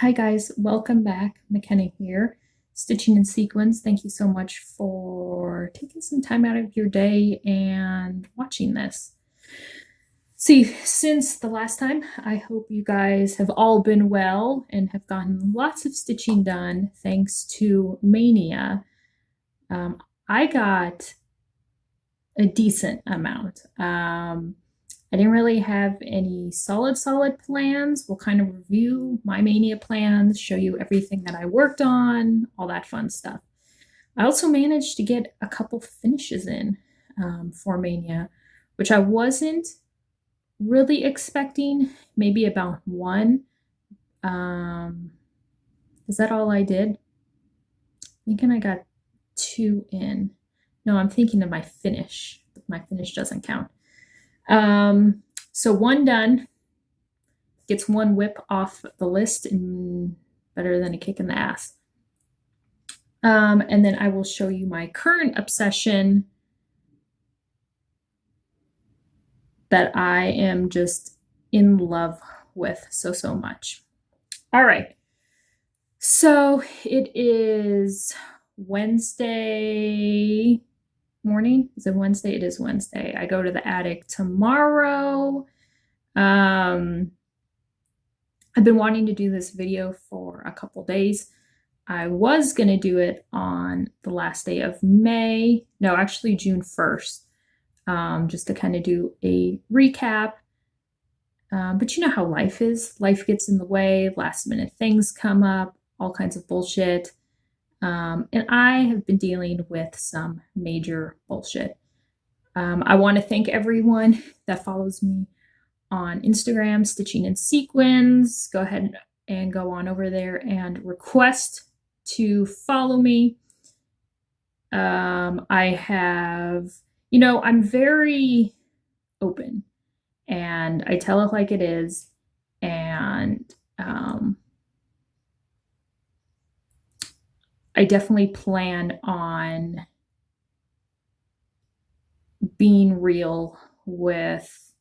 Hi guys, welcome back. McKenna here, Stitching in Sequins. Thank you so much for taking some time out of your day and watching this. See, since the last time, I hope you guys have all been well and have gotten lots of stitching done thanks to Mania. I got a decent amount. I didn't really have any solid plans. We'll kind of review my Mania plans, show you everything that I worked on, all that fun stuff. I also managed to get a couple finishes in for Mania, which I wasn't really expecting, maybe about one. Is that all I did? Thinking I got two in. No, I'm thinking of my finish. My finish doesn't count. So one done, gets one whip off the list and better than a kick in the ass. And then I will show you my current obsession that I am just in love with so much. All right. So it is Wednesday morning. Is it Wednesday? It is Wednesday. I go to the attic tomorrow. I've been wanting to do this video for a couple days. I was going to do it on the last day of May. No, actually June 1st. Just to kind of do a recap. But you know how life is. Life gets in the way. Last minute things come up. All kinds of bullshit. And I have been dealing with some major bullshit. I want to thank everyone that follows me on Instagram, Stitching in Sequins. Go ahead and go on over there and request to follow me. I have, I'm very open and I tell it like it is. And I definitely plan on being real with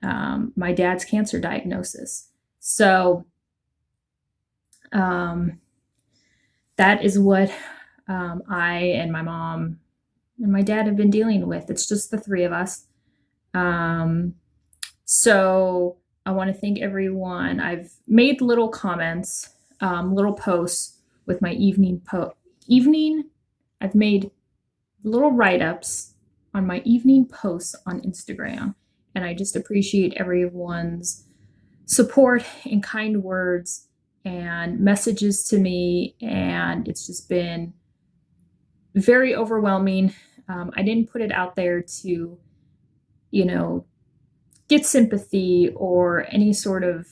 my dad's cancer diagnosis. So that is what I and my mom and my dad have been dealing with. It's just the three of us. So I want to thank everyone. I've made little comments, little posts with my evening. I've made little write-ups on my evening posts on Instagram, and I just appreciate everyone's support and kind words and messages to me, and it's just been very overwhelming. I didn't put it out there to, get sympathy or any sort of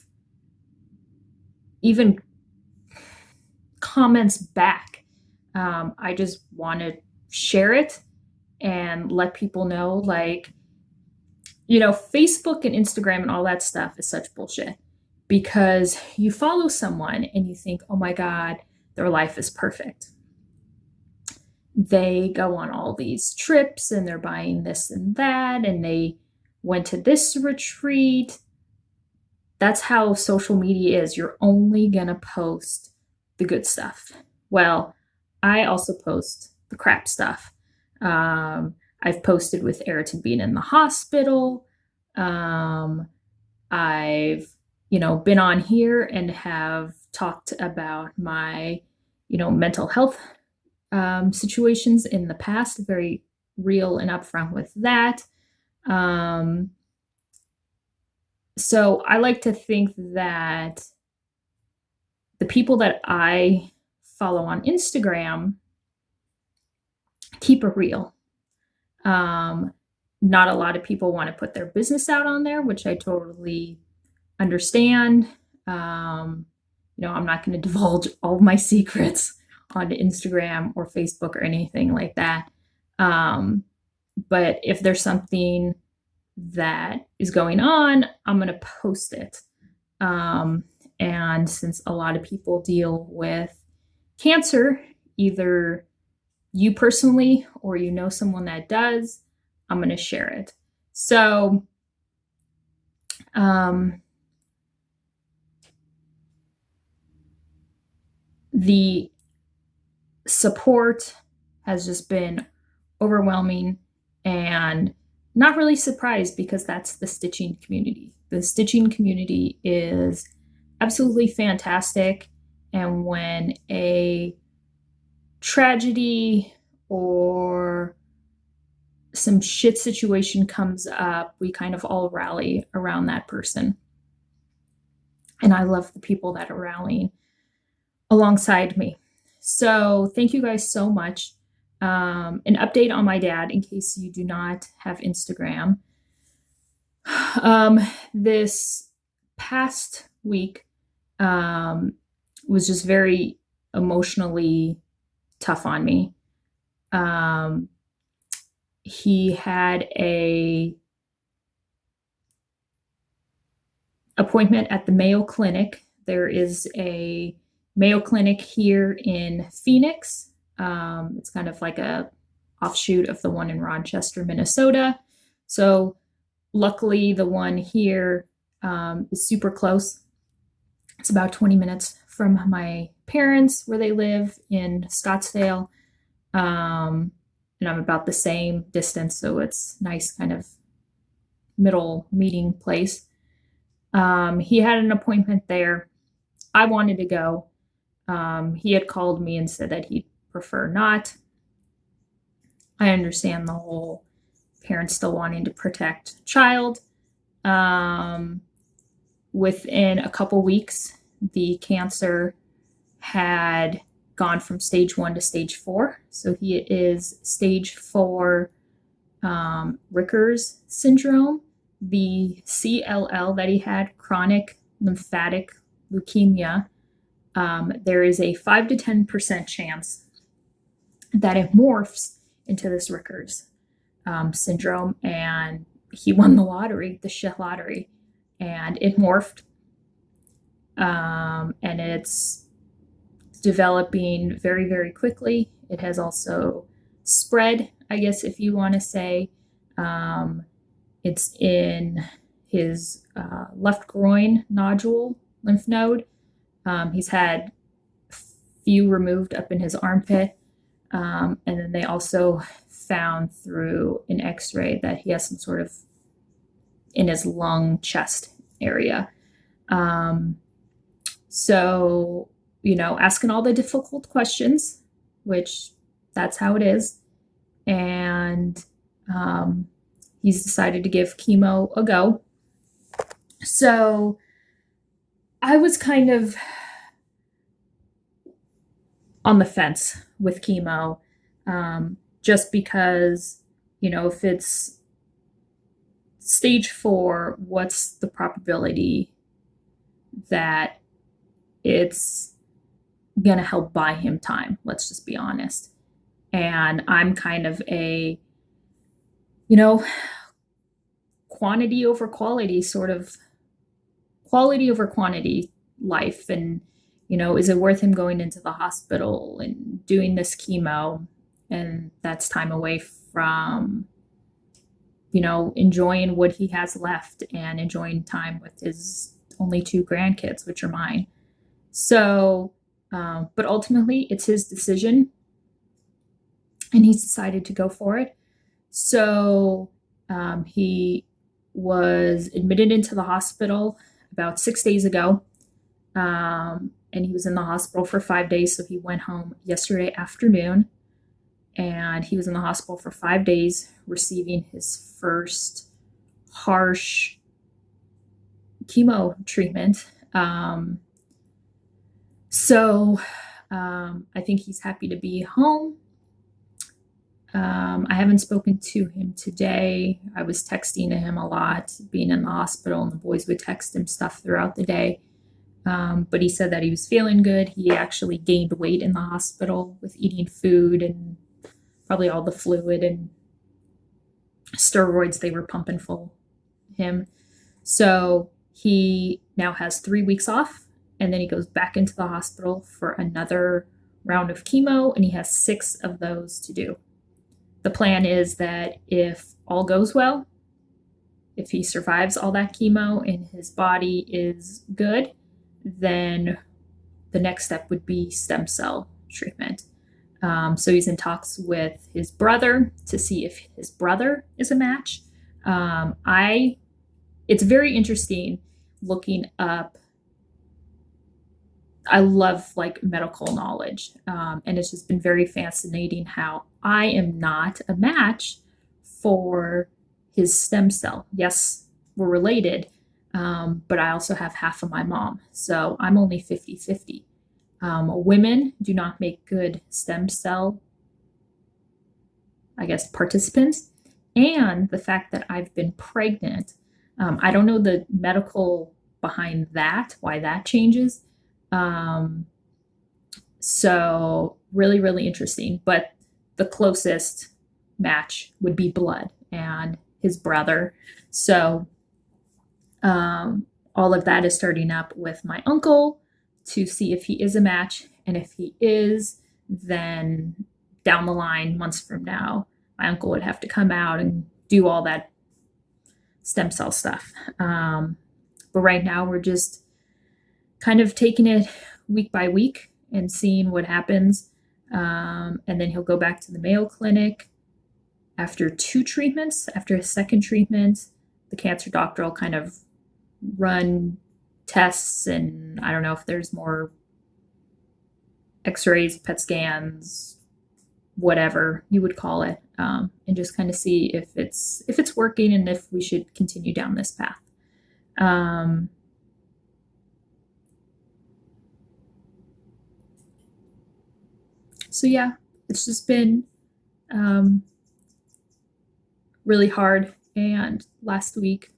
even comments back. I just want to share it and let people know, Facebook and Instagram and all that stuff is such bullshit, because you follow someone and you think, oh my God, their life is perfect. They go on all these trips and they're buying this and that, and they went to this retreat. That's how social media is. You're only gonna post the good stuff. Well, I also post the crap stuff. I've posted with Ayrton being in the hospital. I've, been on here and have talked about my, mental health situations in the past, very real and upfront with that. So I like to think that the people that I follow on Instagram keep it real. Not a lot of people want to put their business out on there, which I totally understand. I'm not going to divulge all my secrets onto Instagram or Facebook or anything like that. But if there's something that is going on, I'm going to post it. And since a lot of people deal with cancer, either you personally or someone that does, I'm going to share it. So the support has just been overwhelming, and not really surprised because that's the stitching community. The stitching community is absolutely fantastic. And when a tragedy or some shit situation comes up, we kind of all rally around that person. And I love the people that are rallying alongside me. So thank you guys so much. An update on my dad in case you do not have Instagram. This past week was just very emotionally tough on me. He had a appointment at the Mayo Clinic. There is a Mayo Clinic here in Phoenix. It's kind of like a offshoot of the one in Rochester, Minnesota. So luckily the one here is super close. It's about 20 minutes from my parents where they live in Scottsdale. And I'm about the same distance, so it's nice kind of middle meeting place. He had an appointment there. I wanted to go. He had called me and said that he'd prefer not. I understand the whole parents still wanting to protect child. Within a couple weeks, the cancer had gone from stage 1 to stage 4. So he is stage 4 Ricker's syndrome. The CLL that he had, chronic lymphatic leukemia, there is a 5 to 10% chance that it morphs into this Ricker's syndrome. And he won the lottery, the shit lottery, and it morphed. And it's developing very, very quickly. It has also spread, I guess, if you want to say. It's in his left groin nodule lymph node. He's had few removed up in his armpit. And then they also found through an x-ray that he has some sort of in his lung chest area. So, asking all the difficult questions, which that's how it is. And he's decided to give chemo a go. So I was kind of on the fence with chemo, just because, if it's stage 4, what's the probability that it's going to help buy him time? Let's just be honest. And I'm kind of a, quantity over quality, sort of quality over quantity life. And, is it worth him going into the hospital and doing this chemo? And that's time away from, enjoying what he has left and enjoying time with his only 2 grandkids, which are mine. So, but ultimately it's his decision and he's decided to go for it. So he was admitted into the hospital about 6 days ago. And he was in the hospital for 5 days. So he went home yesterday afternoon, and he was in the hospital for 5 days receiving his first harsh chemo treatment. So I think he's happy to be home. I haven't spoken to him today. I was texting to him a lot, being in the hospital, and the boys would text him stuff throughout the day. But he said that he was feeling good. He actually gained weight in the hospital with eating food and probably all the fluid and steroids they were pumping full him. So he now has 3 weeks off, and then he goes back into the hospital for another round of chemo, and he has 6 of those to do. The plan is that if all goes well, if he survives all that chemo and his body is good, then the next step would be stem cell treatment. So he's in talks with his brother to see if his brother is a match. It's very interesting looking up. I love like medical knowledge, and it's just been very fascinating how I am not a match for his stem cell. Yes, we're related, but I also have half of my mom, so I'm only 50-50. Women do not make good stem cell, I guess, participants. And the fact that I've been pregnant, I don't know the medical behind that, why that changes. So really, really interesting. But the closest match would be blood and his brother. So all of that is starting up with my uncle to see if he is a match. And if he is, then down the line, months from now, my uncle would have to come out and do all that stem cell stuff. But right now we're just kind of taking it week by week and seeing what happens. And then he'll go back to the Mayo Clinic after 2 treatments. After his second treatment, the cancer doctor will kind of run tests, and I don't know if there's more x-rays, PET scans, whatever you would call it, and just kind of see if it's working and if we should continue down this path. So yeah, it's just been really hard, and last week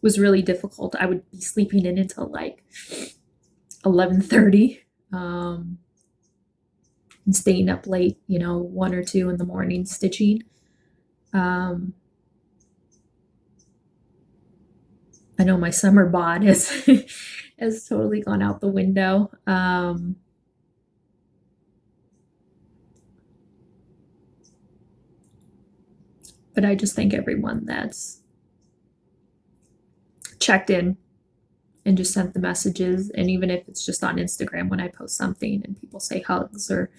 was really difficult. I would be sleeping in until like 11:30, and staying up late, 1 or 2 in the morning stitching. I know my summer bod has has totally gone out the window. But I just thank everyone that's checked in and just sent the messages. And even if it's just on Instagram when I post something and people say hugs or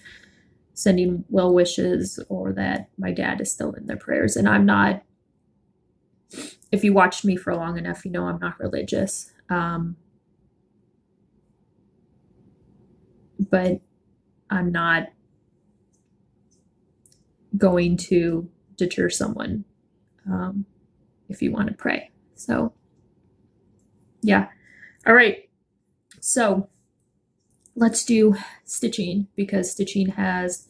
sending well wishes, or that my dad is still in their prayers. And I'm not, if you watched me for long enough, you know I'm not religious. But I'm not going to deter someone if you want to pray. So yeah. All right. So let's do stitching, because stitching has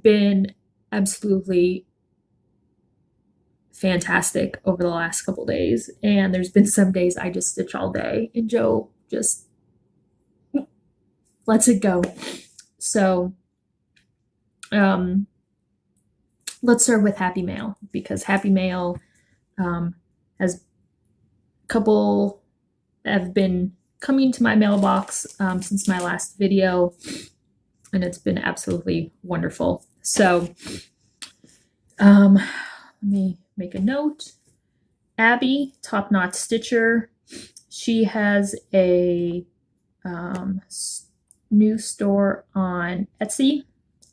been absolutely fantastic over the last couple days. And there's been some days I just stitch all day and Joe just lets it go. So let's start with Happy Mail, because Happy Mail has couple have been coming to my mailbox since my last video, and it's been absolutely wonderful. So let me make a note. Abby, Top Knot Stitcher, she has a new store on Etsy.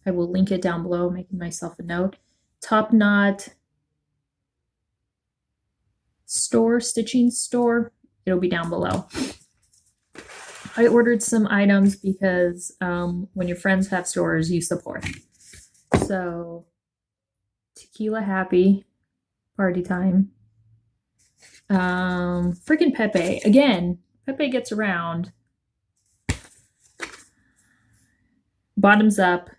I will link it down below, making myself a note. Top Knot store, stitching store, it'll be down below. I ordered some items because when your friends have stores, you support. So Tequila Happy, party time. Freaking Pepe, again, Pepe gets around. Bottoms up.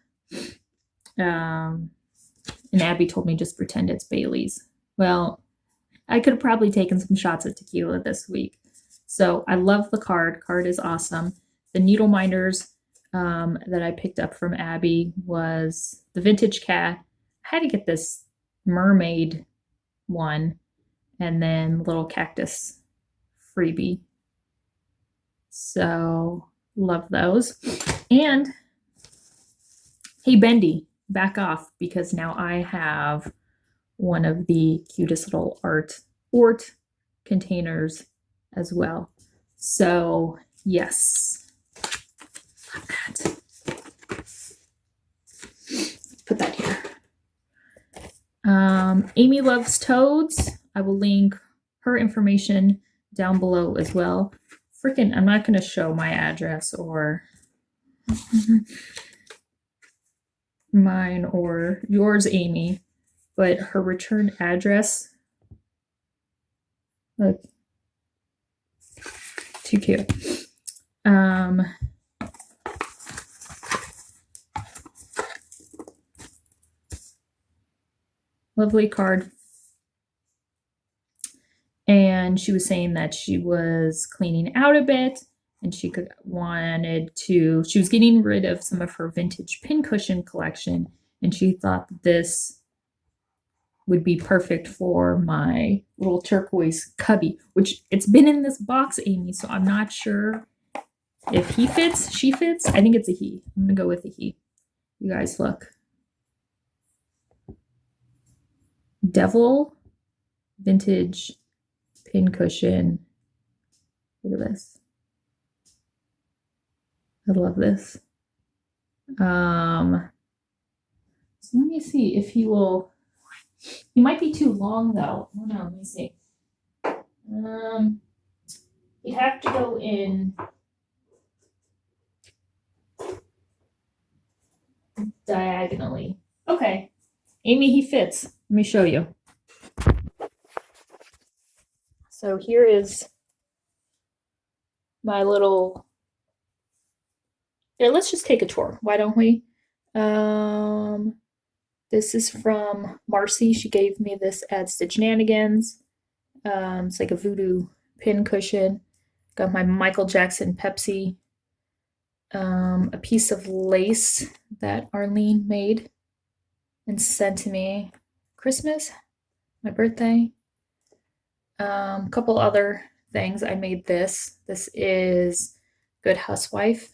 And Abby told me just pretend it's Bailey's. Well, I could have probably taken some shots of tequila this week. So I love the card. Card is awesome. The needle minders that I picked up from Abby was the Vintage Cat. I had to get this mermaid one, and then little cactus freebie. So love those. And hey, Bendy, back off, because now I have one of the cutest little art containers as well. So yes, love that. Put that here. Amy loves toads. I will link her information down below as well. Freaking, I'm not going to show my address or mine or yours, Amy, but her return address. Look, too cute. Lovely card. And she was saying that she was cleaning out a bit and she was getting rid of some of her vintage pincushion collection, and she thought that this would be perfect for my little turquoise cubby, which it's been in this box, Amy, so I'm not sure if he fits, she fits. I think it's a he. I'm gonna go with a he. You guys look. Devil vintage pincushion. Look at this. I love this. So let me see if he will. He might be too long though. Oh no, let me see. You'd have to go in diagonally. Okay. Amy, he fits. Let me show you. So here is my little. Here, let's just take a tour. Why don't we? This is from Marcy. She gave me this at Stitchnanigans. It's like a voodoo pin cushion. Got my Michael Jackson Pepsi. A piece of lace that Arlene made and sent to me Christmas, my birthday. A couple other things. I made this. This is Good Housewife.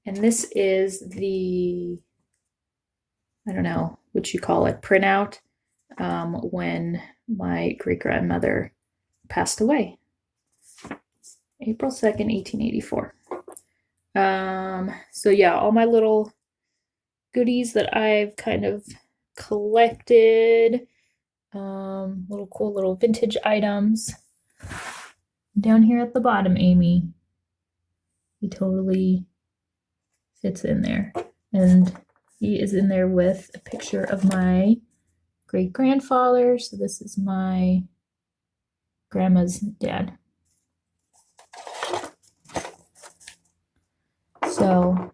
And this is the, I don't know what you call it, printout when my great-grandmother passed away. April 2nd, 1884. So yeah, all my little goodies that I've kind of collected, little cool little vintage items. Down here at the bottom, Amy, he totally fits in there. And he is in there with a picture of my great-grandfather. So this is my grandma's dad. So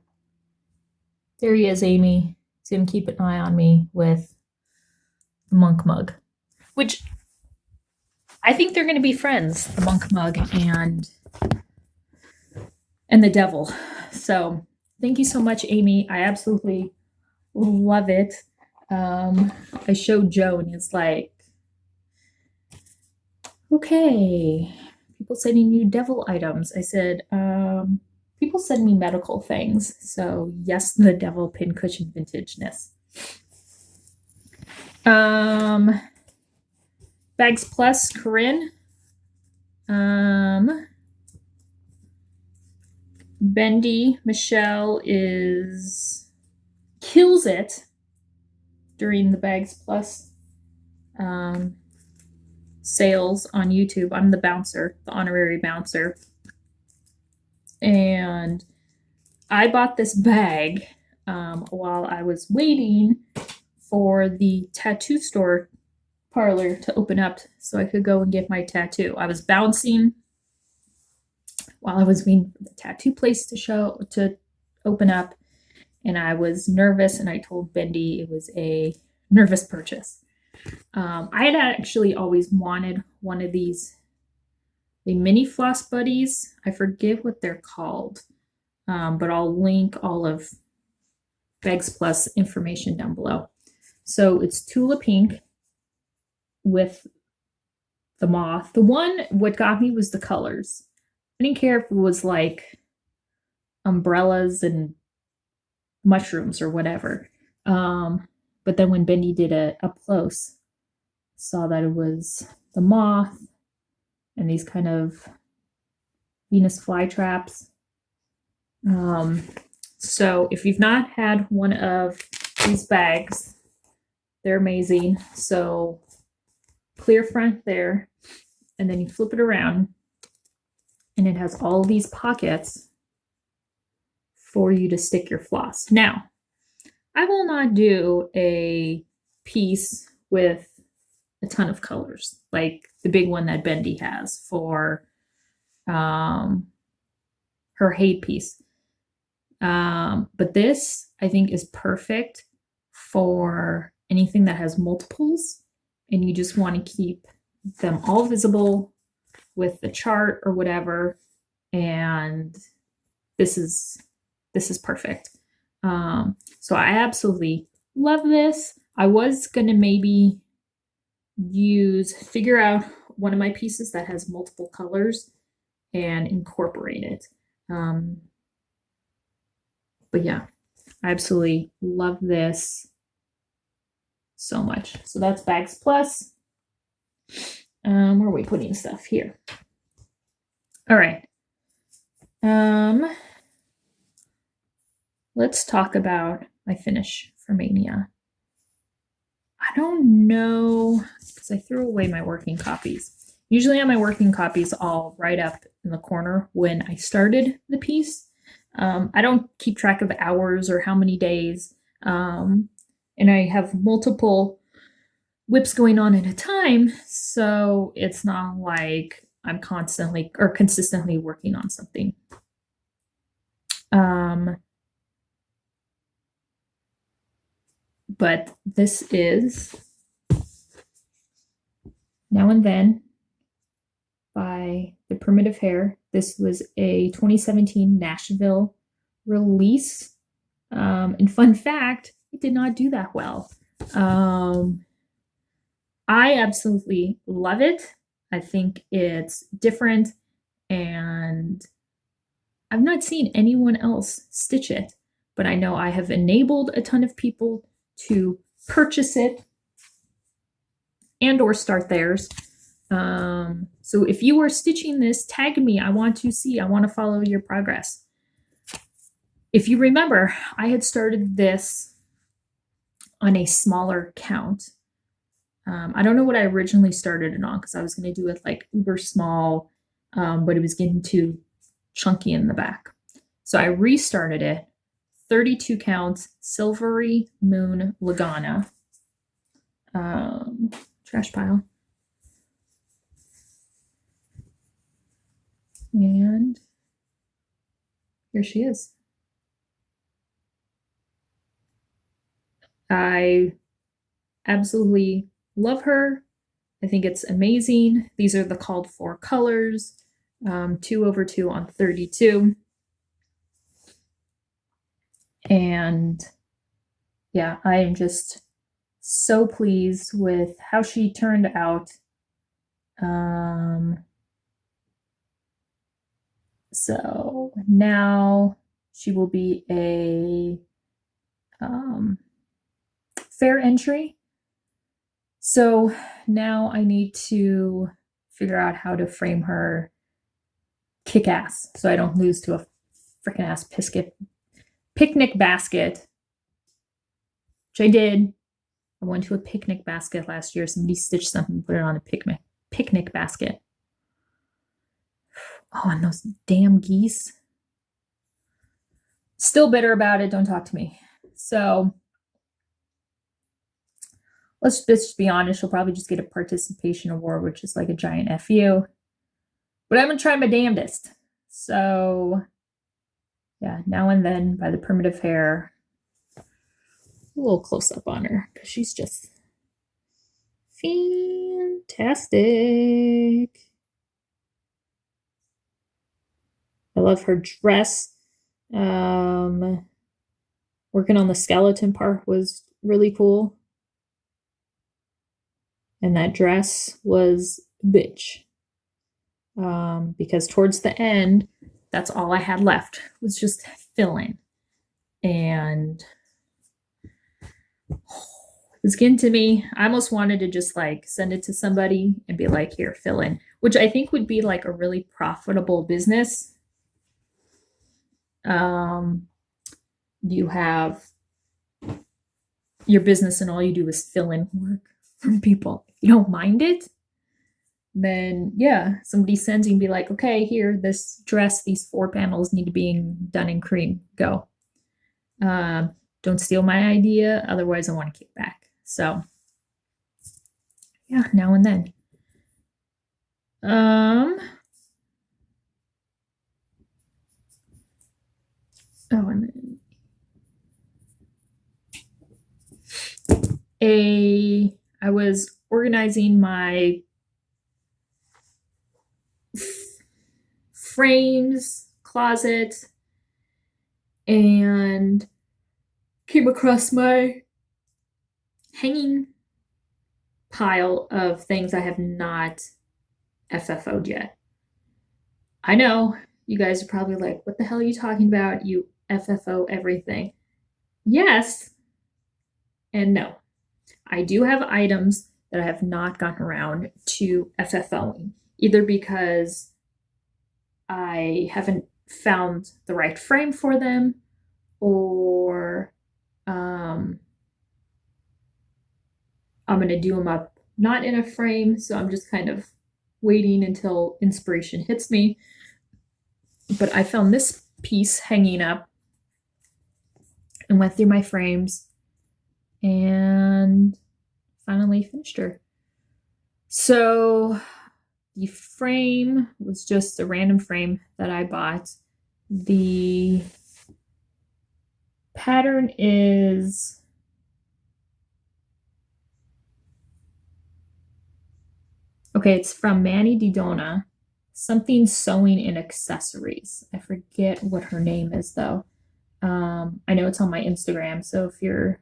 there he is, Amy. He's going to keep an eye on me with the monk mug, which I think they're going to be friends, the monk mug and the devil. So thank you so much, Amy. I absolutely love it. I showed Joe and he's like, okay, people sending you devil items. I said, people send me medical things. So yes, the devil pincushion vintageness. Bags Plus, Corinne. Bendy Michelle kills it during the Bags Plus sales on YouTube. I'm the bouncer, the honorary bouncer. And I bought this bag while I was waiting for the tattoo store parlor to open up so I could go and get my tattoo. I was bouncing while I was waiting for the tattoo place to open up, and I was nervous, and I told Bendy it was a nervous purchase. I had actually always wanted one of these, the mini floss buddies. I forget what they're called, but I'll link all of Bags Plus information down below. So it's Tula Pink with the moth. What got me was the colors. I didn't care if it was like umbrellas and mushrooms or whatever. But then when Bendy did a up close, saw that it was the moth and these kind of Venus flytraps. So if you've not had one of these bags, they're amazing. So clear front there, and then you flip it around, and it has all these pockets for you to stick your floss. Now, I will not do a piece with a ton of colors, like the big one that Bendy has for her Hate piece. But this, I think, is perfect for anything that has multiples and you just want to keep them all visible with the chart or whatever. And this is perfect. So I absolutely love this. I was going to maybe figure out one of my pieces that has multiple colors and incorporate it. But yeah, I absolutely love this so much. So that's Bags Plus. Where are we putting stuff here? All right. Let's talk about my finish for Mania. I don't know, because I threw away my working copies. Usually on my working copies, I'll write up in the corner when I started the piece. I don't keep track of hours or how many days. And I have multiple whips going on at a time, so it's not like I'm constantly or consistently working on something. But this is Now and Then by The Primitive Hair. This was a 2017 Nashville release. And fun fact, it did not do that well. I absolutely love it. I think it's different, and I've not seen anyone else stitch it, but I know I have enabled a ton of people to purchase it and or start theirs. So if you are stitching this, tag me. I want to follow your progress. If you remember, I had started this on a smaller count. I don't know what I originally started it on because I was going to do it like uber small, but it was getting too chunky in the back. So I restarted it, 32 counts, Silvery Moon Lagana. Trash pile. And here she is. I absolutely love her. I think it's amazing. These are the called for colors, 2/2 on 32. And yeah, I am just so pleased with how she turned out. So now she will be a fair entry. So now I need to figure out how to frame her kick-ass so I don't lose to a freaking ass picnic basket, which I did. I went to a picnic basket last year. Somebody stitched something and put it on a picnic basket. Oh, and those damn geese. Still bitter about it. Don't talk to me. So let's just be honest. She'll probably just get a participation award, which is like a giant FU. But I'm going to try my damnedest. So yeah, Now and Then by The Primitive Hair. A little close up on her because she's just fantastic. I love her dress. Working on the skeleton part was really cool. And that dress was bitch. Because towards the end, that's all I had left was just fill in. And it was getting to me. I almost wanted to just like send it to somebody and be like, here, fill in, which I think would be like a really profitable business. You have your business and all you do is fill in work from people. If you don't mind it, then yeah, somebody sends you and be like, okay, here, this dress, these 4 panels need to be done in cream. Go. Don't steal my idea, otherwise I want to kick back. So yeah, now and then. Oh, and then I was organizing my frames closet and came across my hanging pile of things I have not FFO'd yet. I know you guys are probably like, what the hell are you talking about? You FFO everything. Yes and no. I do have items that I have not gotten around to FFOing, either because I haven't found the right frame for them, or I'm going to do them up not in a frame, so I'm just kind of waiting until inspiration hits me. But I found this piece hanging up and went through my frames and finally finished her. So the frame was just a random frame that I bought. The pattern is okay, it's from Manny Didona, something sewing and accessories. I forget what her name is though. I know it's on my Instagram, so if you're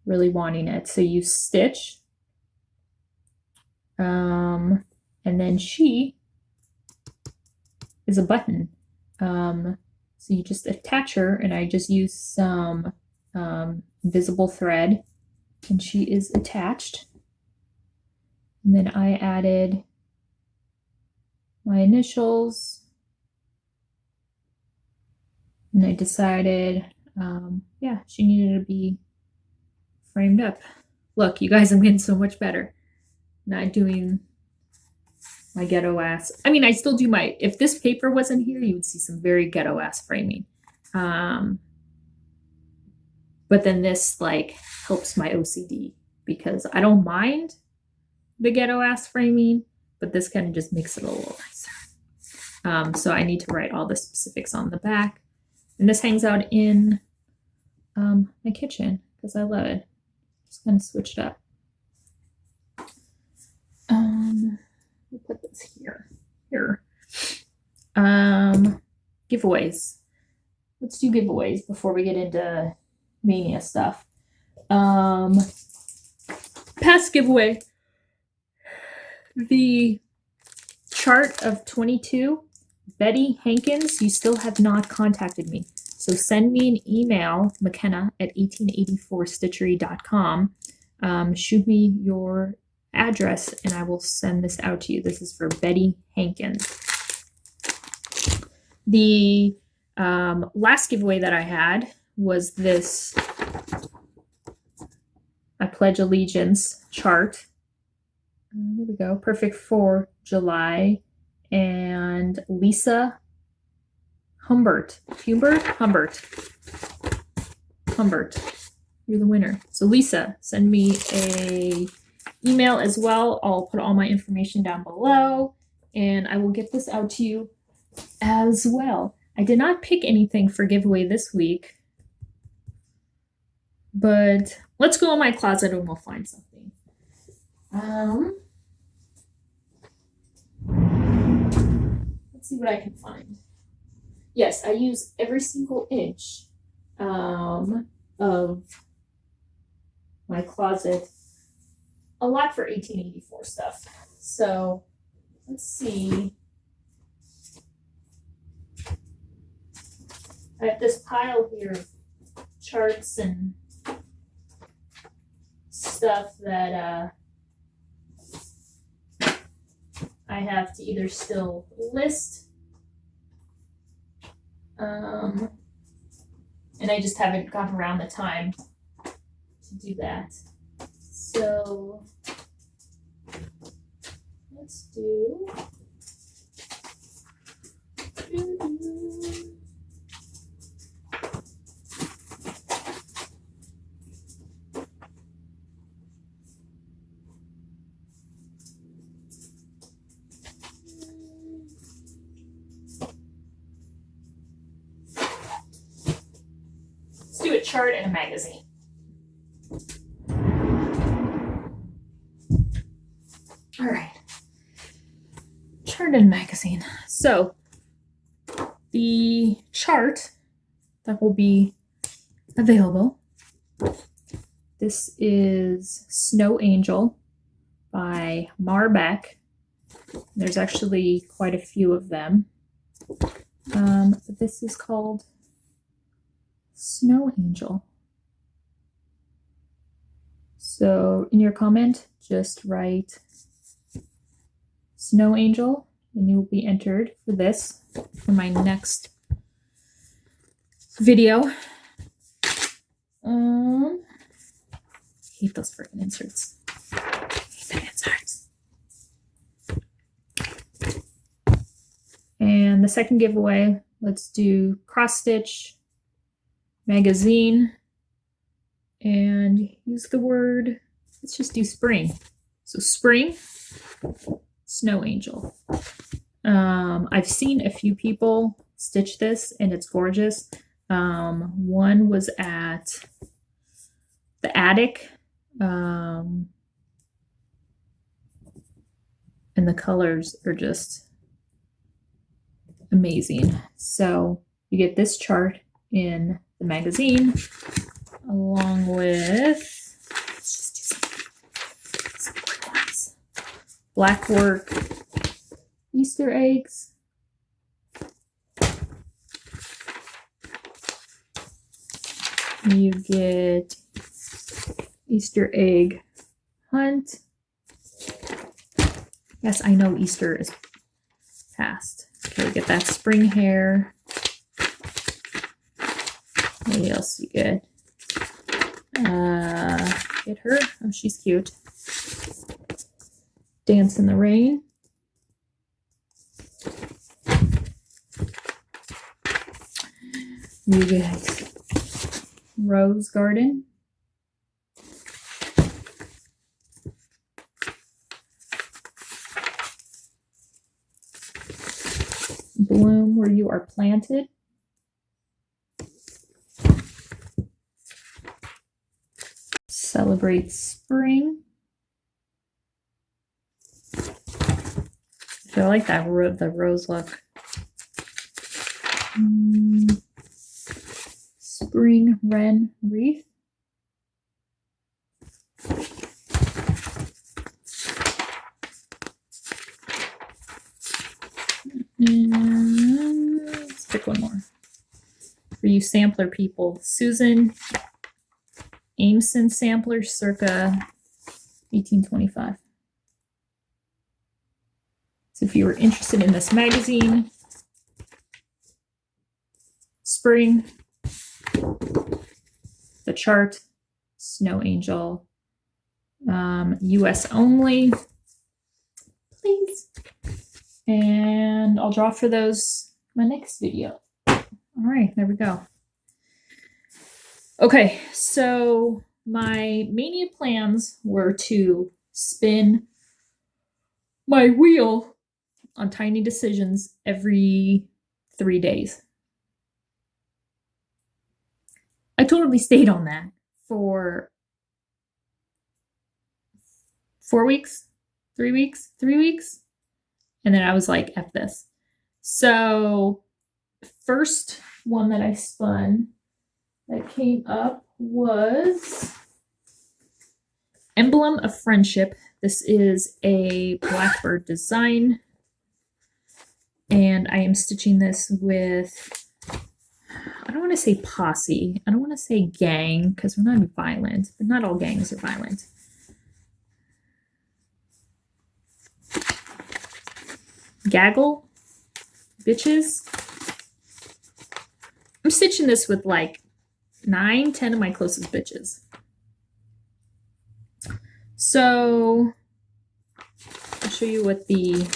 really wanting it, so you stitch, and then she is a button. So you just attach her, and I just use some invisible thread, and she is attached. And then I added my initials, and I decided, yeah, she needed to be framed up. Look, you guys, I'm getting so much better. Not doing my ghetto ass. I mean, I still do my, if this paper wasn't here, you would see some very ghetto ass framing. But then this like helps my OCD because I don't mind the ghetto ass framing, but this kind of just makes it a little nicer. So I need to write all the specifics on the back. And this hangs out in my kitchen because I love it. Just kind of switched up. We'll put this here. Giveaways. Let's do giveaways before we get into Mania stuff. Past giveaway. The chart of 22. Betty Hankins, you still have not contacted me. So send me an email, mckenna@1884stitchery.com. Shoot me your address and I will send this out to you. This is for Betty Hankins. The last giveaway that I had was this I Pledge Allegiance chart. There we go. Perfect for July. And Lisa Humbert. Humbert. You're the winner. So Lisa, send me a email as well. I'll put all my information down below and I will get this out to you as well. I did not pick anything for giveaway this week, but let's go in my closet and we'll find something. Let's see what I can find. Yes, I use every single inch of my closet a lot for 1884 stuff. So let's see. I have this pile here of charts and stuff that I have to either still list, and I just haven't gotten around the time to do that. So let's do. Let's do a chart and a magazine. All right. Chart and magazine. So the chart that will be available. This is Snow Angel by Marbeck. There's actually quite a few of them. But this is called Snow Angel. So in your comment, just write Snow Angel and you will be entered for this for my next video. Hate those freaking inserts. Hate the inserts. And the second giveaway, let's do cross stitch, magazine, and use the word, let's just do spring. So spring, Snow Angel. I've seen a few people stitch this and it's gorgeous. One was at the attic, and the colors are just amazing. So you get this chart in the magazine along with, let's just do some quick ones. Black work, Easter eggs, you get Easter egg hunt. Yes, I know Easter is past. Okay, get that spring hair. What else you get? Get her. Oh, she's cute. Dance in the Rain. You get Rose Garden. Bloom Where You Are Planted. Celebrate Spring. I like that the rose look. Spring Wren Wreath. And let's pick one more. For you sampler people, Susan Ameson sampler circa 1825. So if you were interested in this magazine, spring, the chart, Snow Angel, US only, please. And I'll draw for those in my next video. All right, there we go. Okay, so my Mania plans were to spin my wheel on Tiny Decisions every 3 days. I totally stayed on that for 4 weeks, 3 weeks, 3 weeks. And then I was like, F this. So first one that I spun that came up was Emblem of Friendship. This is a Blackbird design. And I am stitching this with, I don't want to say posse. I don't want to say gang because we're not violent, but not all gangs are violent. Gaggle bitches. I'm stitching this with like 9, 10 of my closest bitches. So I'll show you what the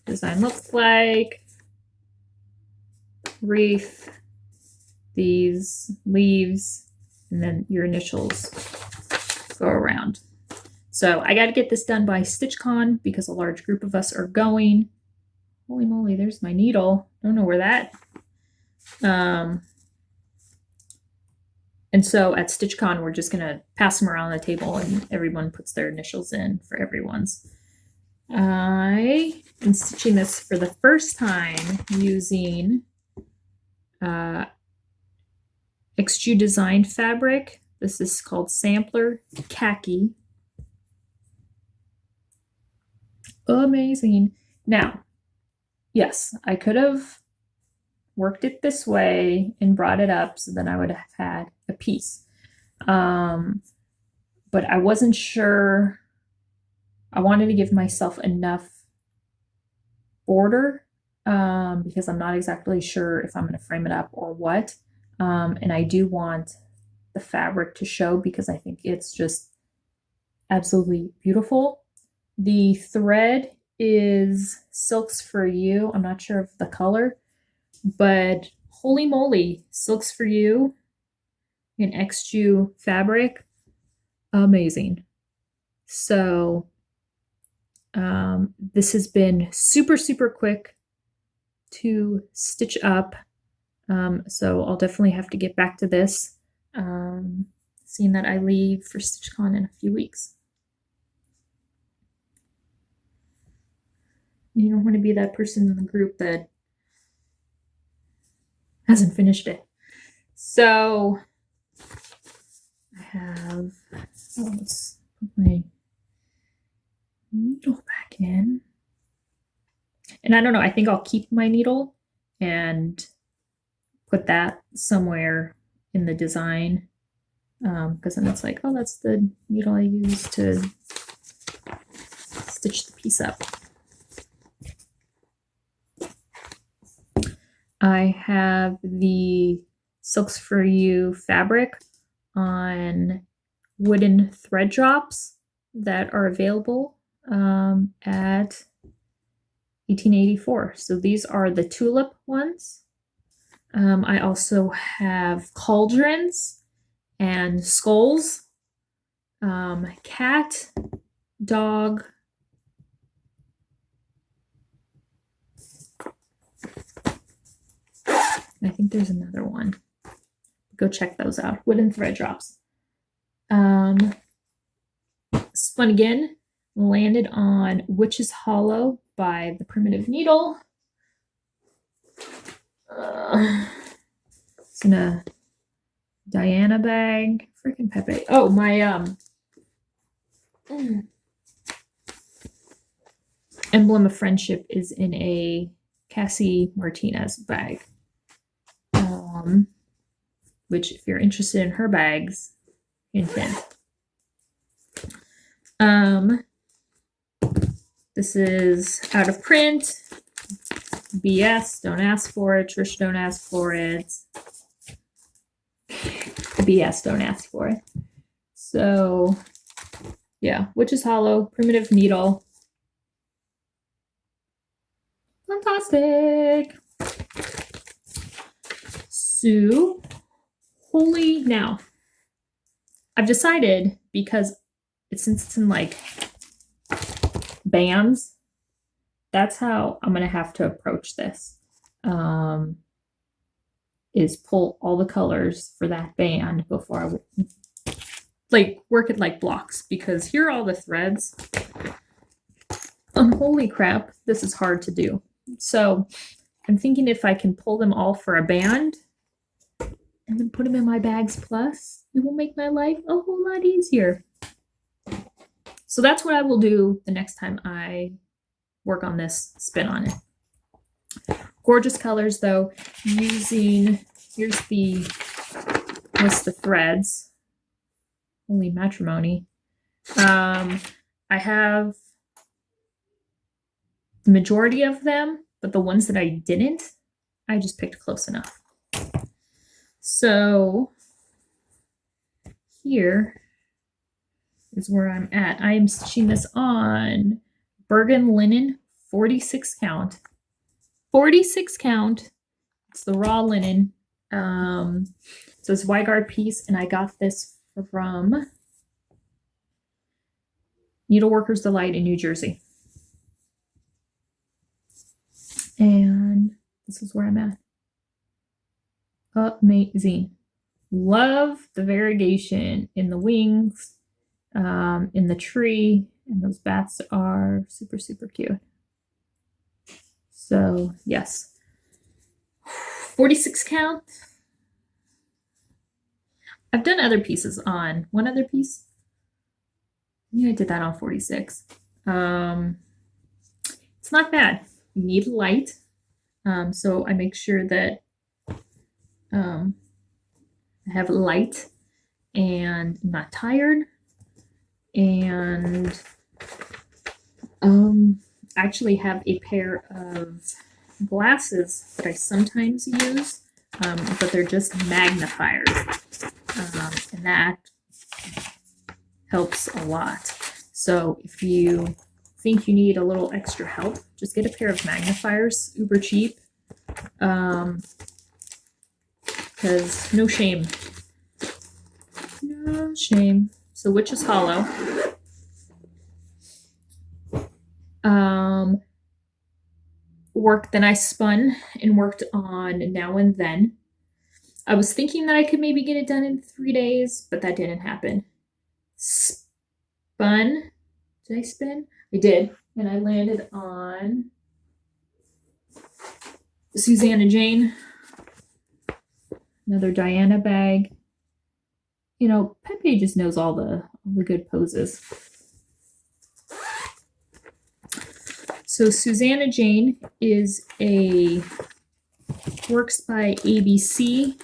design looks like. Wreath, these leaves, and then your initials go around. So I got to get this done by StitchCon because a large group of us are going. Holy moly, there's my needle. Don't know where that. And so at StitchCon, we're just going to pass them around the table and everyone puts their initials in for everyone's. I am stitching this for the first time using XG Design fabric. This is called Sampler Khaki. Amazing. Now, yes, I could have worked it this way and brought it up so then I would have had a piece. But I wasn't sure. I wanted to give myself enough border because I'm not exactly sure if I'm going to frame it up or what. And I do want the fabric to show because I think it's just absolutely beautiful. The thread is Silks for You. I'm not sure of the color, but holy moly, Silks for You in XG fabric. Amazing. So this has been super, super quick to stitch up. So I'll definitely have to get back to this, seeing that I leave for StitchCon in a few weeks. You don't want to be that person in the group that hasn't finished it. So I have, let's put my needle back in. And I don't know, I think I'll keep my needle and put that somewhere in the design because then it's like, oh, that's the needle I use to stitch the piece up. I have the Silks for You fabric on wooden thread drops that are available at 1884. So these are the tulip ones. I also have cauldrons and skulls, cat, dog, I think there's another one. Go check those out. Wooden thread drops. Spun Again landed on Witch's Hollow by the Primitive Needle. It's in a Diana bag. Freaking Pepe. Oh, my Emblem of Friendship is in a Cassie Martinez bag. Which, if you're interested in her bags, hint, hint. This is out of print. BS, don't ask for it. Trish, don't ask for it. BS, don't ask for it. So, yeah, Witch's Hollow, Primitive Needle. Fantastic. So, holy, now, I've decided because since it's in like bands, that's how I'm going to have to approach this, is pull all the colors for that band before I would like work it like blocks, because here are all the threads. Holy crap, this is hard to do. So I'm thinking if I can pull them all for a band and then put them in my bags plus, it will make my life a whole lot easier. So that's what I will do the next time I work on this, spin on it. Gorgeous colors though, using, here's the, what's the threads? Holy matrimony. I have the majority of them, but the ones that I didn't, I just picked close enough. So here is where I'm at. I am stitching this on Bergen linen, 46 count. 46 count. It's the raw linen. So it's Y-Guard piece, and I got this from Needleworkers Delight in New Jersey. And this is where I'm at. Amazing. Love the variegation in the wings, in the tree, and those bats are super, super cute. So yes, 46 count. I've done other pieces on one other piece. Yeah, I did that on 46. It's not bad. You need light. So I make sure that I have light and I'm not tired. And I actually have a pair of glasses that I sometimes use, but they're just magnifiers. And that helps a lot. So if you think you need a little extra help, just get a pair of magnifiers, uber cheap. Because no shame. No shame. So Witch's Hollow. Work then I spun and worked on Now and Then. I was thinking that I could maybe get it done in 3 days, but that didn't happen. Spun. Did I spin? I did. And I landed on Susanna Jane. Another Diana bag. You know, Pepe just knows all the good poses. So Susanna Jane is a works by ABC.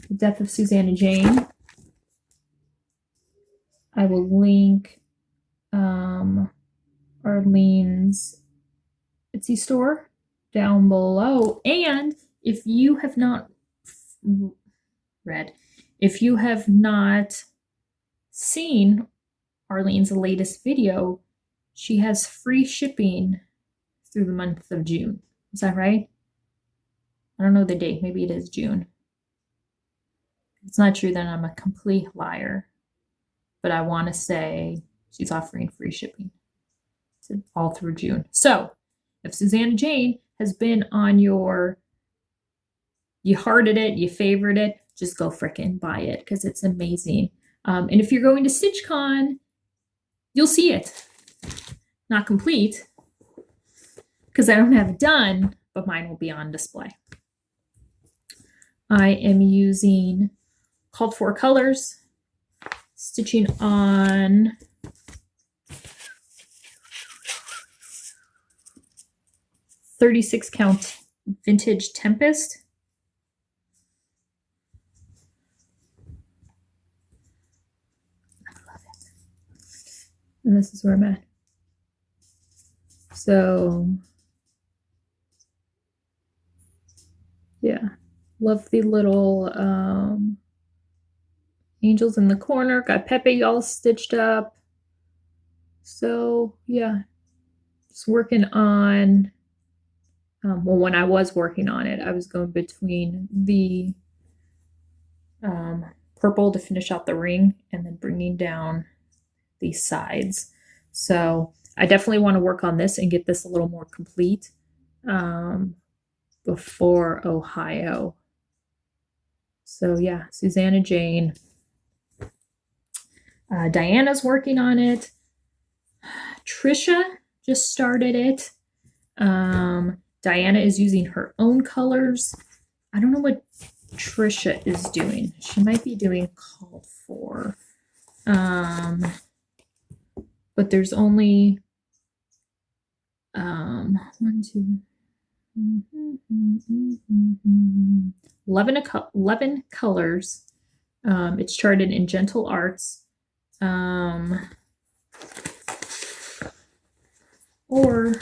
The Death of Susanna Jane. I will link Arlene's Etsy store down below. And if you have not if you have not seen Arlene's latest video, she has free shipping through the month of June. Is that right? I don't know the date. Maybe it is June. If it's not true, then I'm a complete liar. But I want to say she's offering free shipping all through June. So if Susanna Jane has been on you hearted it, you favored it, just go frickin' buy it because it's amazing. And if you're going to StitchCon, you'll see it. Not complete because I don't have it done, but mine will be on display. I am using Called For Colors, stitching on .36 count Vintage Tempest. I love it. And this is where I'm at. So, yeah, love the little angels in the corner. Got Pepe all stitched up. So, yeah, just working on, well, when I was working on it, I was going between the purple to finish out the ring and then bringing down the sides. So I definitely want to work on this and get this a little more complete before Ohio. So yeah, Susanna Jane. Diana's working on it. Trisha just started it. Diana is using her own colors. I don't know what Trisha is doing. She might be doing Called For. But there's only 11 colors. It's charted in Gentle Arts. or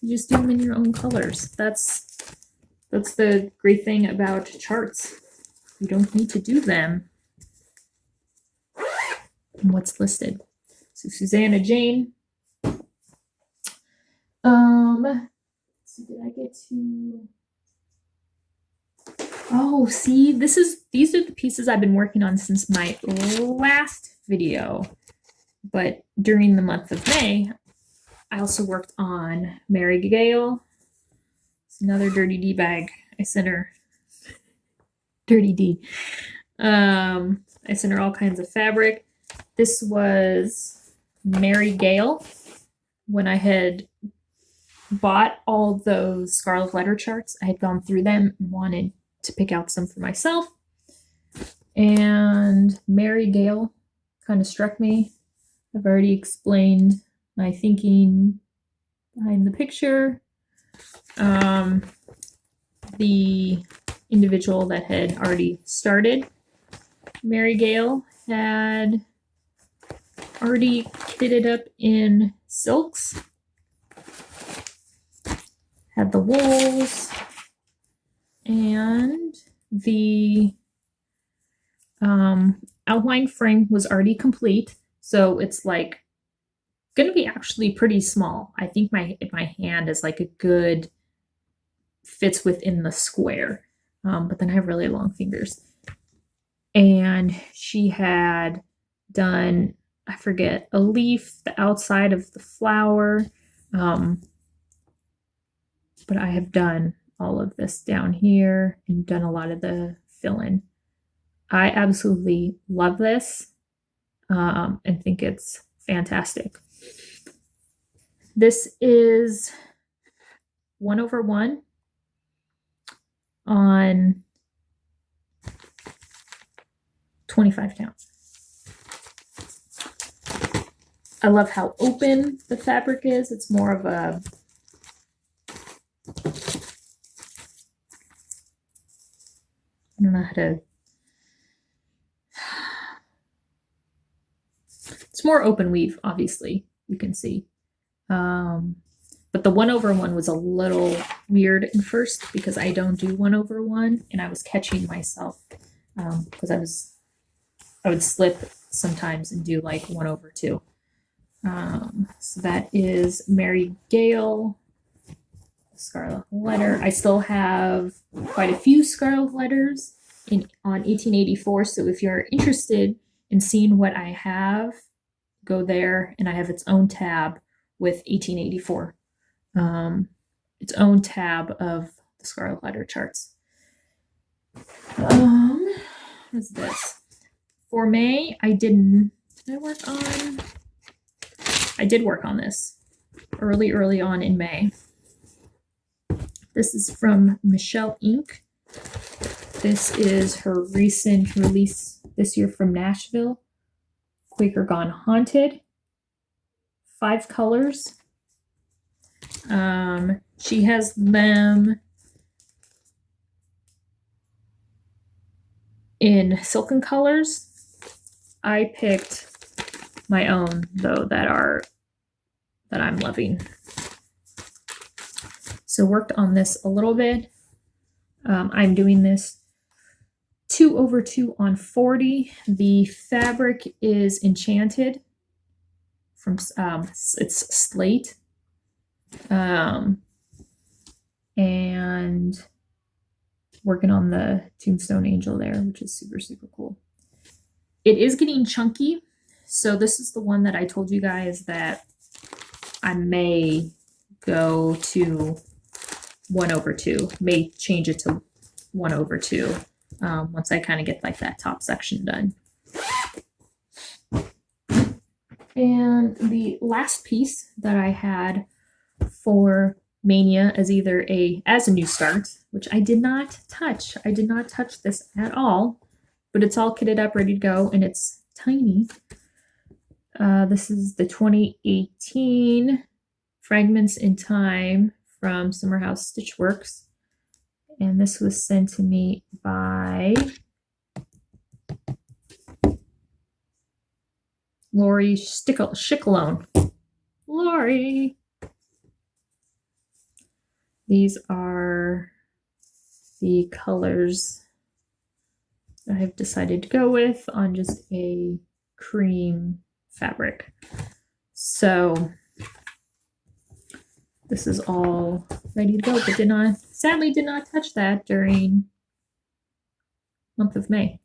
you just do them in your own colors. That's the great thing about charts. You don't need to do them in what's listed. So Susanna Jane. So did I get to? Oh, see, these are the pieces I've been working on since my last video. But during the month of May, I also worked on Mary Gale. It's another Dirty D bag. I sent her Dirty D. I sent her all kinds of fabric. This was Mary Gale when I had bought all those Scarlet Letter charts. I had gone through them and wanted to pick out some for myself. And Mary Gale kind of struck me. I've already explained my thinking behind the picture. The individual that had already started, Mary Gale, had already kitted up in silks, had the wools, and the outline frame was already complete. So it's like going to be actually pretty small. I think my hand is like a good fits within the square, but then I have really long fingers. And she had done, I forget, a leaf, the outside of the flower, but I have done all of this down here and done a lot of the fill-in. I absolutely love this and think it's fantastic. This is 1/1 on 25 count. I love how open the fabric is. It's more of a I don't know how to. It's more open weave, obviously, you can see. But the 1/1 was a little weird at first because I don't do 1/1, and I was catching myself because I would slip sometimes and do like 1/2. So that is Mary Gale, Scarlet Letter. I still have quite a few Scarlet Letters on 1884. So if you're interested in seeing what I have, go there, and I have its own tab with 1884. Its own tab of the Scarlet Letter charts. What is this? For May, I did work on this early on in May. This is from Michelle Inc. This is her recent release this year from Nashville. Quaker Gone Haunted. 5 colors. She has them in silken colors. I picked my own though that I'm loving. So worked on this a little bit. I'm doing this 2/2 on 40. The fabric is enchanted from it's slate. And working on the Tombstone Angel there, which is super, super cool. It is getting chunky. So this is the one that I told you guys that I may go to 1/2, may change it to 1/2 once I kind of get like that top section done. And the last piece that I had for Mania as as a new start, which I did not touch. I did not touch this at all, but it's all kitted up, ready to go, and it's tiny. This is the 2018 Fragments in Time from Summer House Stitchworks, and this was sent to me by Lori Schicklone. Lori. These are the colors I have decided to go with on just a cream fabric. So this is all ready to go, but sadly did not touch that during month of May.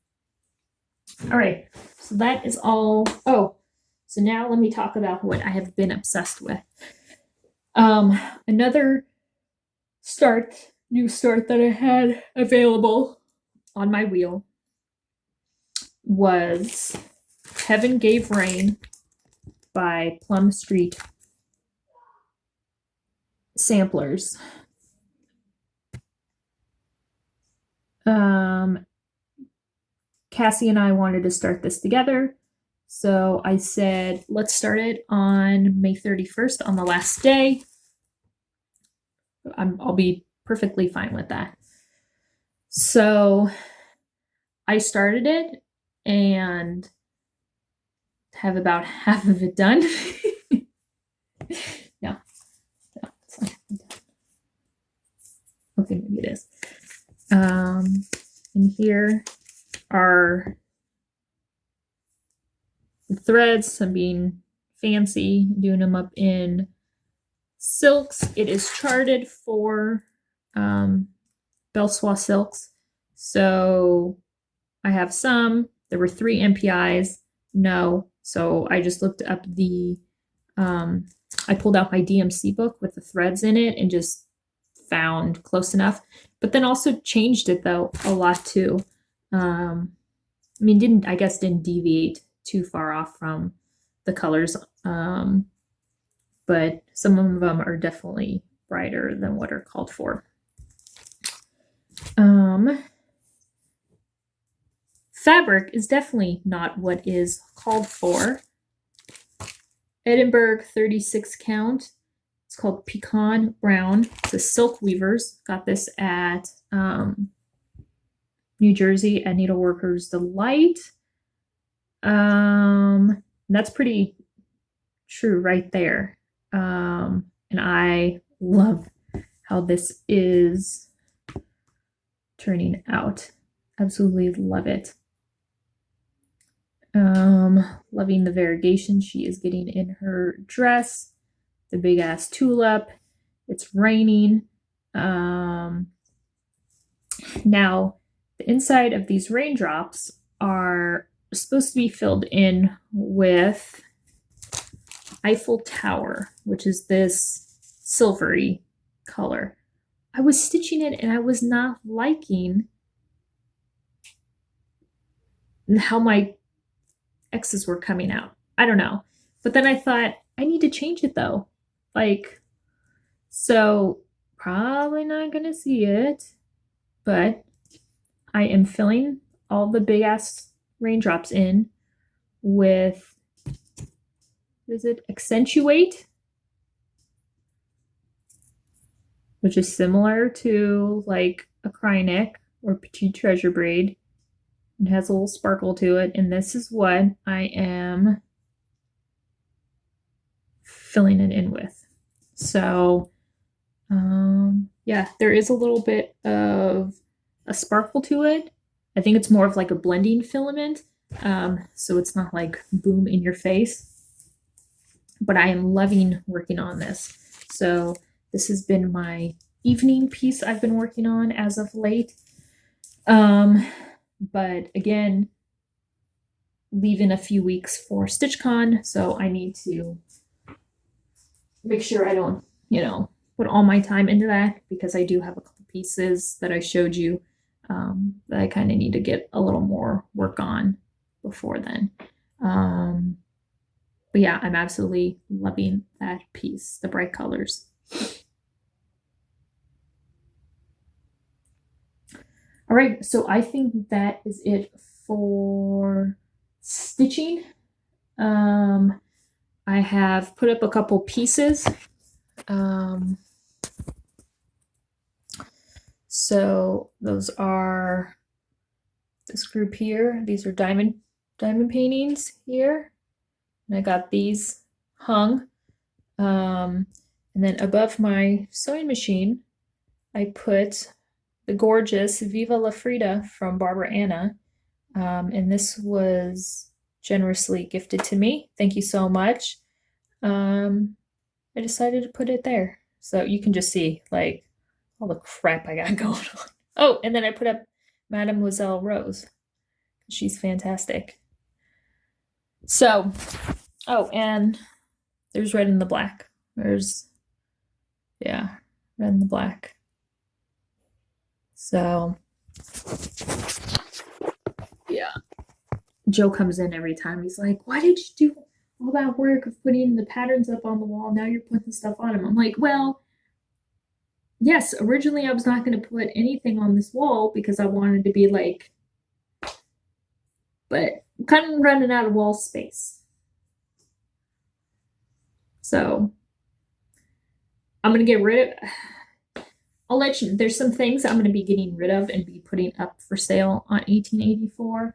All right, so that is all. Oh, so now let me talk about what I have been obsessed with. Another new start that I had available on my wheel was Heaven Gave Rain by Plum Street Samplers. Cassie and I wanted to start this together, so I said, let's start it on May 31st on the last day. I'll be perfectly fine with that. So I started it and have about half of it done. No, it's not done. Okay, maybe it is. And here are the threads. I'm being fancy, doing them up in silks. It is charted for Belsois silks. So I have some. There were 3 MPIs. No. So I just looked up I pulled out my DMC book with the threads in it and just found close enough. But then also changed it though a lot too. I mean, didn't deviate too far off from the colors. But some of them are definitely brighter than what are called for. Fabric is definitely not what is called for. Edinburgh 36 count. It's called Pecan Brown. It's a Silk Weavers. Got this at New Jersey at Needleworkers Delight. That's pretty true right there. And I love how this is turning out. Absolutely love it. Loving the variegation she is getting in her dress. The big ass tulip. It's raining. Now, the inside of these raindrops are supposed to be filled in with Eiffel Tower, which is this silvery color. I was stitching it and I was not liking how my X's were coming out. I don't know. But then I thought, I need to change it though. So probably not going to see it, but I am filling all the big ass raindrops in with, is it Accentuate? Which is similar to like a cry neck or petite treasure braid. It has a little sparkle to it, and this is what I am filling it in with. So, yeah, there is a little bit of a sparkle to it. I think it's more of like a blending filament, so it's not like boom in your face. But I am loving working on this. So this has been my evening piece I've been working on as of late. But again, leaving a few weeks for StitchCon, so I need to make sure I don't, put all my time into that, because I do have a couple pieces that I showed you that I kind of need to get a little more work on before then. But yeah, I'm absolutely loving that piece, the bright colors. All right, so I think that is it for stitching. I have put up a couple pieces. So those are this group here. These are diamond paintings here. And I got these hung. And then above my sewing machine, I put the gorgeous Viva La Frida from Barbara Anna. And this was generously gifted to me. Thank you so much. I decided to put it there. So you can just see like all the crap I got going on. Oh, and then I put up Mademoiselle Rose. She's fantastic. So, oh, and there's red and the black. There's, yeah, red and the black. So, yeah. Joe comes in every time. He's like, why did you do all that work of putting the patterns up on the wall? Now you're putting stuff on them. I'm like, well, yes, originally I was not going to put anything on this wall because I wanted to be like, but I'm kind of running out of wall space. So I'm going to get rid of, I'll let you, there's some things I'm going to be getting rid of and be putting up for sale on 1884.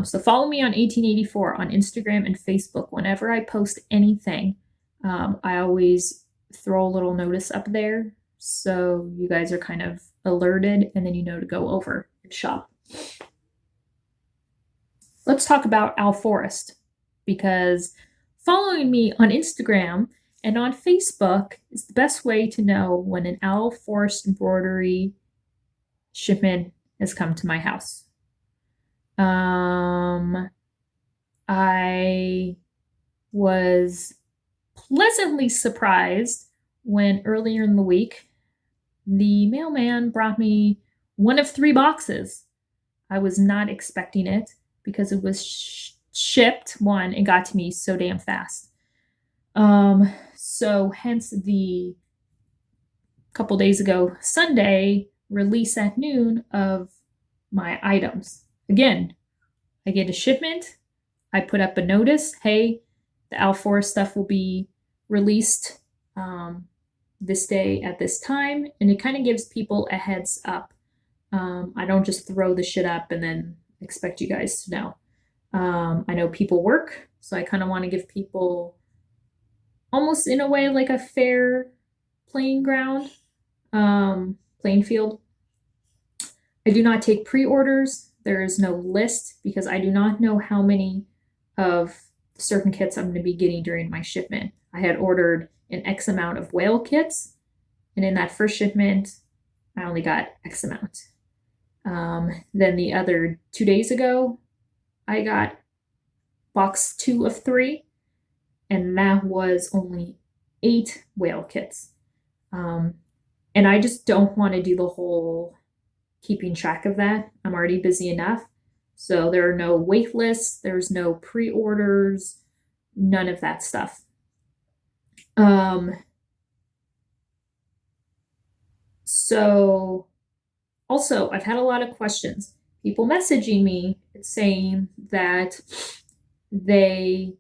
So follow me on 1884 on Instagram and Facebook. Whenever I post anything, I always throw a little notice up there. So you guys are kind of alerted and then you know to go over and shop. Let's talk about Owl Forest, because following me on Instagram and on Facebook is the best way to know when an Owl Forest embroidery shipment has come to my house. I was pleasantly surprised when earlier in the week the mailman brought me one of 3 boxes. I was not expecting it because it was shipped, one, and got to me so damn fast. So hence the couple days ago, Sunday, release at noon of my items. Again, I get a shipment. I put up a notice. Hey, the Owl Forest stuff will be released this day at this time. And it kind of gives people a heads up. I don't just throw the shit up and then expect you guys to know. I know people work, so I kind of want to give people almost in a way like a fair playing ground, playing field. I do not take pre-orders. There is no list because I do not know how many of certain kits I'm going to be getting during my shipment. I had ordered an X amount of whale kits, and in that first shipment, I only got X amount. Then the other 2 days ago, I got box 2 of 3, and that was only 8 whale kits. And I just don't want to do the whole keeping track of that. I'm already busy enough. So there are no wait lists, there's no pre-orders, none of that stuff. So also, I've had a lot of questions. People messaging me saying that they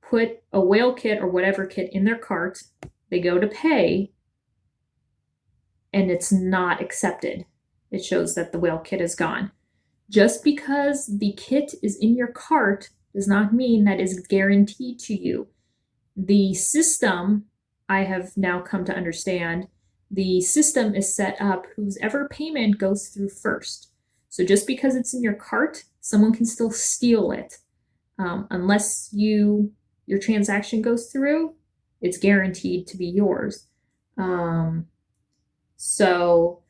put a whale kit or whatever kit in their cart, they go to pay, and it's not accepted. It shows that the whale kit is gone. Just because the kit is in your cart does not mean that is guaranteed to you. The system, I have now come to understand, the system is set up whoever payment goes through first. So just because it's in your cart, someone can still steal it. Unless your transaction goes through, it's guaranteed to be yours. So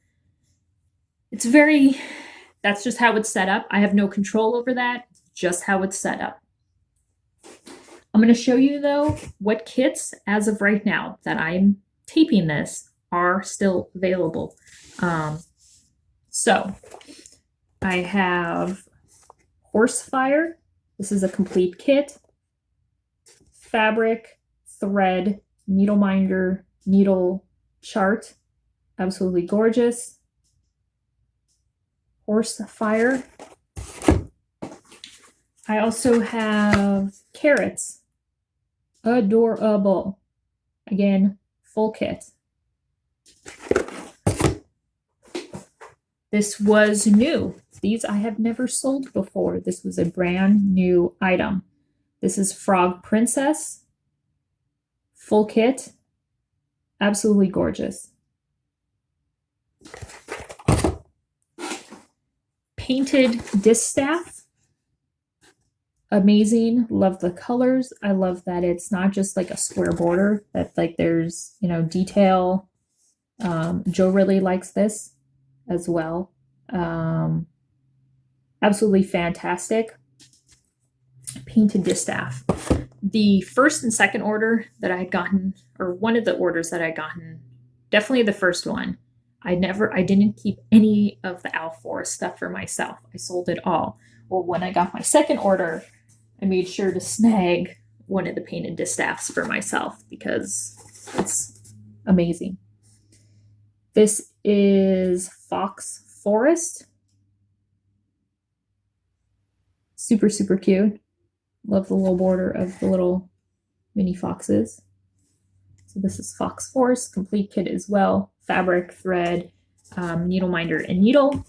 it's that's just how it's set up. I have no control over that, just how it's set up. I'm going to show you though what kits as of right now that I'm taping this are still available. So I have Horsefire. This is a complete kit. Fabric, thread, needle minder, needle chart. Absolutely gorgeous. Horsefire. I also have Carrots. Adorable. Again, full kit. This was new. These I have never sold before. This was a brand new item. This is Frog Princess. Full kit. Absolutely gorgeous. Painted distaff. Amazing. Love the colors. I love that it's not just like a square border, that like there's, you know, detail. Joe really likes this as well. Absolutely fantastic. Painted distaff. The first and second order that I had gotten, or one of the orders that I'd gotten, definitely the first one, I didn't keep any of the Owl Forest stuff for myself. I sold it all. Well, when I got my second order, I made sure to snag one of the painted distaffs for myself because it's amazing. This is Fox Forest. Super, super cute. Love the little border of the little mini foxes. So this is Fox Forest, complete kit as well. Fabric, thread, needle minder, and needle.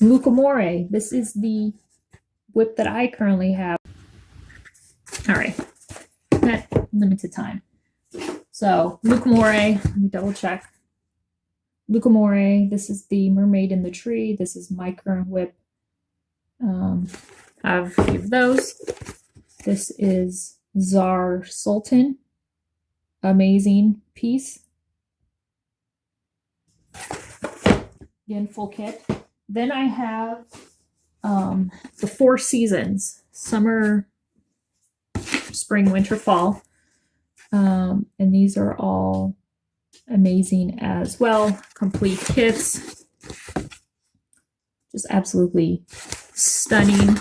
Mukomore. This is the whip that I currently have. All right, at limited time. So Mukomore, let me double check. Mukomore, this is the Mermaid in the Tree. This is my current whip. Have a few of those. This is Czar Sultan. Amazing piece. Again, full kit. Then I have the 4 seasons: summer, spring, winter, fall. And these are all amazing as well. Complete kits. Just absolutely stunning.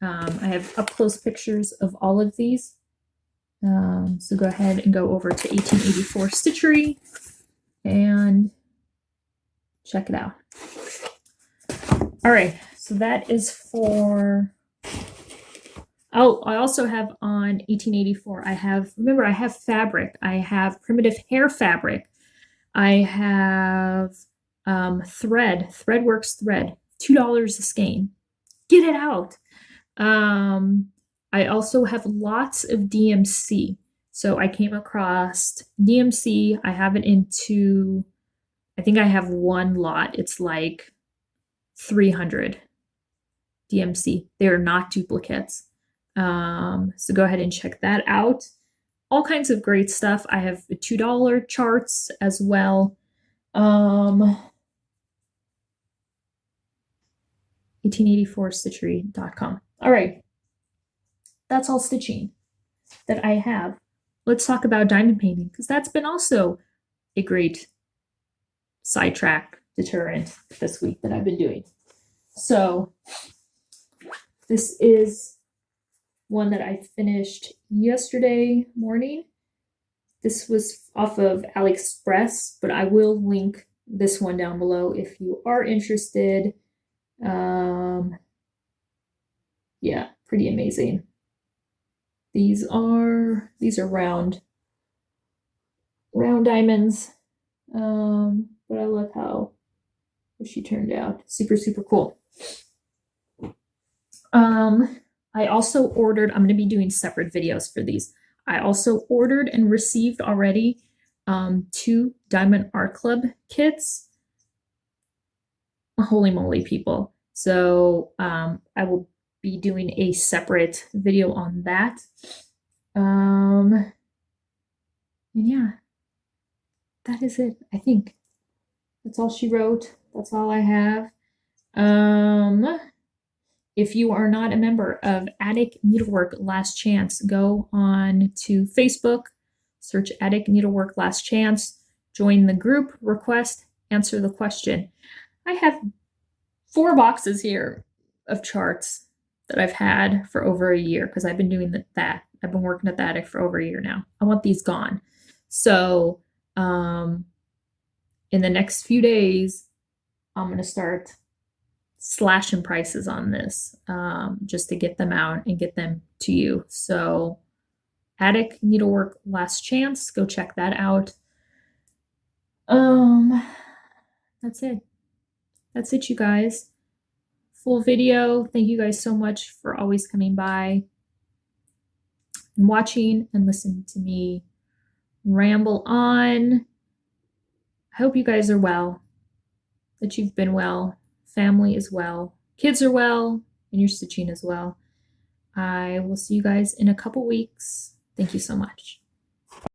I have up close pictures of all of these. So go ahead and go over to 1884 Stitchery and check it out. All right, so that is for, oh, I also have on 1884, I have fabric. I have primitive hair fabric. I have Threadworks thread, $2 a skein. Get it out. I also have lots of DMC. So I came across DMC. I have it into, I think I have one lot. It's like 300 DMC. They're not duplicates. So go ahead and check that out. All kinds of great stuff. I have the $2 charts as well. 1884stitchery.com. All right. That's all stitching that I have. Let's talk about diamond painting, because that's been also a great sidetrack deterrent this week that I've been doing. So this is one that I finished yesterday morning. This was off of AliExpress, but I will link this one down below if you are interested. Yeah, pretty amazing. These are round diamonds. But I love how she turned out. Super, super cool. I also ordered, I'm going to be doing separate videos for these. I also ordered and received already 2 Diamond Art Club kits. Holy moly, people. So I will be doing a separate video on that. And yeah, that is it, I think. That's all she wrote. That's all I have. If you are not a member of Attic Needlework Last Chance, go on to Facebook, search Attic Needlework Last Chance, join the group, request, answer the question. I have 4 boxes here of charts that I've had for over a year because I've been doing that. I've been working at the attic for over a year now. I want these gone. So in the next few days, I'm going to start slashing prices on this just to get them out and get them to you. So Attic Needlework Last Chance, go check that out. That's it. That's it, you guys. Full video. Thank you guys so much for always coming by and watching and listening to me ramble on. I hope you guys are well, that you've been well, family is well, kids are well, and you're stitching as well. I will see you guys in a couple weeks. Thank you so much.